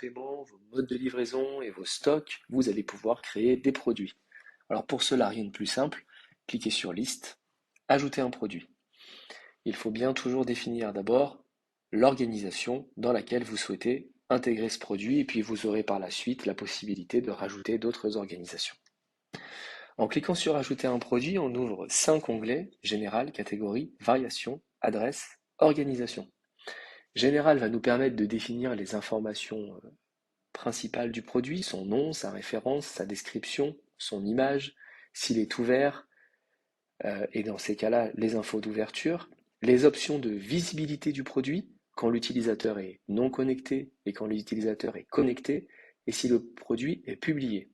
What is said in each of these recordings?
paiement, vos modes de livraison et vos stocks, vous allez pouvoir créer des produits. Alors pour cela, rien de plus simple, cliquez sur Liste, Ajouter un produit. Il faut bien toujours définir d'abord l'organisation dans laquelle vous souhaitez intégrer ce produit et puis vous aurez par la suite la possibilité de rajouter d'autres organisations. En cliquant sur Ajouter un produit, on ouvre 5 onglets, Général, Catégorie, Variation, Adresse, Organisation. Général va nous permettre de définir les informations principales du produit, son nom, sa référence, sa description, son image, s'il est ouvert, et dans ces cas-là, les infos d'ouverture, les options de visibilité du produit, quand l'utilisateur est non connecté et quand l'utilisateur est connecté, et si le produit est publié.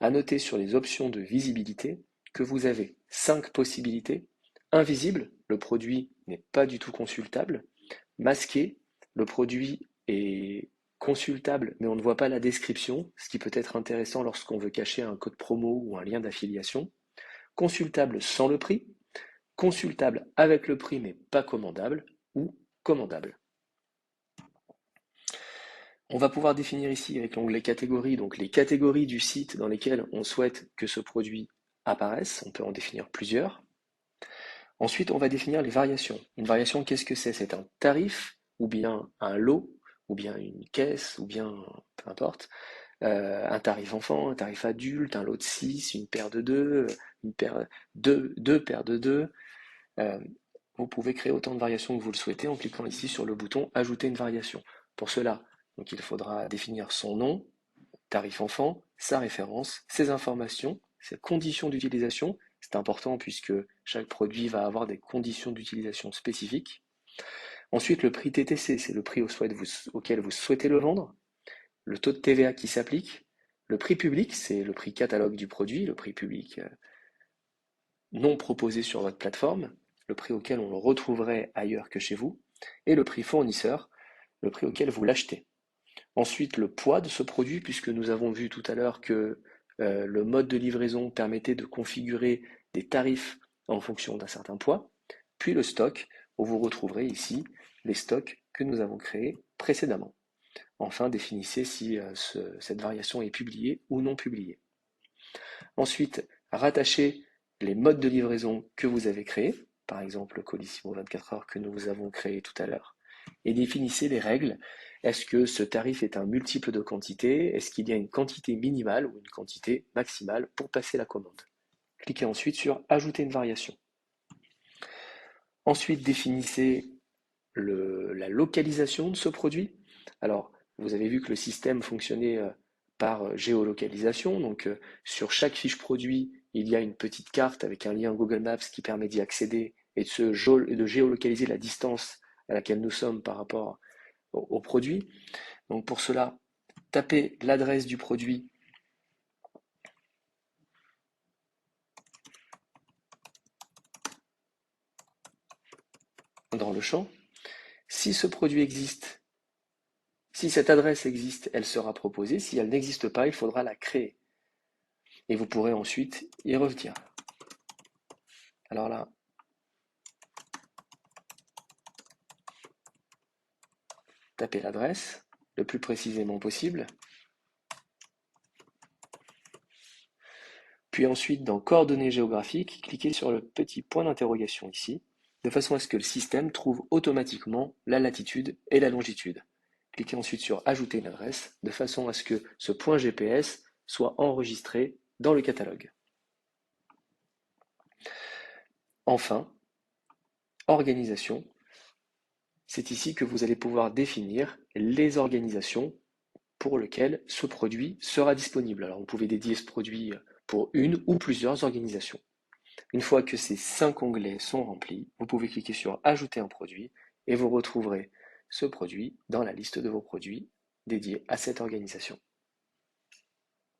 À noter sur les options de visibilité que vous avez 5 possibilités. Invisible, le produit n'est pas du tout consultable. Masqué, le produit est consultable mais on ne voit pas la description, ce qui peut être intéressant lorsqu'on veut cacher un code promo ou un lien d'affiliation. Consultable sans le prix, consultable avec le prix mais pas commandable, ou commandable. On va pouvoir définir ici avec l'onglet catégories, donc les catégories du site dans lesquelles on souhaite que ce produit apparaisse. On peut en définir plusieurs. Ensuite, on va définir les variations. Une variation, qu'est-ce que c'est? C'est un tarif, ou bien un lot, ou bien une caisse, ou bien, peu importe, un tarif enfant, un tarif adulte, un lot de 6, une paire de 2, deux paires de 2. Vous pouvez créer autant de variations que vous le souhaitez en cliquant ici sur le bouton Ajouter une variation. Pour cela, donc, il faudra définir son nom, tarif enfant, sa référence, ses informations, ses conditions d'utilisation. C'est important puisque chaque produit va avoir des conditions d'utilisation spécifiques. Ensuite, le prix TTC, c'est le prix auquel vous souhaitez le vendre. Le taux de TVA qui s'applique. Le prix public, c'est le prix catalogue du produit, le prix public non proposé sur votre plateforme, le prix auquel on le retrouverait ailleurs que chez vous. Et le prix fournisseur, le prix auquel vous l'achetez. Ensuite, le poids de ce produit, puisque nous avons vu tout à l'heure que le mode de livraison permettait de configurer des tarifs en fonction d'un certain poids. Puis le stock, où vous retrouverez ici les stocks que nous avons créés précédemment. Enfin, définissez si cette variation est publiée ou non publiée. Ensuite, rattachez les modes de livraison que vous avez créés, par exemple le Colissimo 24 heures que nous avons créé tout à l'heure, et définissez les règles. Est-ce que ce tarif est un multiple de quantité? Est-ce qu'il y a une quantité minimale ou une quantité maximale pour passer la commande? Cliquez ensuite sur Ajouter une variation. Ensuite, définissez la localisation de ce produit. Alors, vous avez vu que le système fonctionnait par géolocalisation. Donc, sur chaque fiche produit, il y a une petite carte avec un lien Google Maps qui permet d'y accéder et de géolocaliser la distance à laquelle nous sommes par rapport au produit. Donc, pour cela, tapez l'adresse du produit dans le champ. Si ce produit existe, si cette adresse existe, elle sera proposée. Si elle n'existe pas, il faudra la créer. Et vous pourrez ensuite y revenir. Alors là, tapez l'adresse le plus précisément possible. Puis ensuite, dans Coordonnées géographiques, cliquez sur le petit point d'interrogation ici, de façon à ce que le système trouve automatiquement la latitude et la longitude. Cliquez ensuite sur Ajouter une adresse, de façon à ce que ce point GPS soit enregistré dans le catalogue. Enfin, Organisation. C'est ici que vous allez pouvoir définir les organisations pour lesquelles ce produit sera disponible. Alors vous pouvez dédier ce produit pour une ou plusieurs organisations. Une fois que ces 5 onglets sont remplis, vous pouvez cliquer sur Ajouter un produit et vous retrouverez ce produit dans la liste de vos produits dédiés à cette organisation.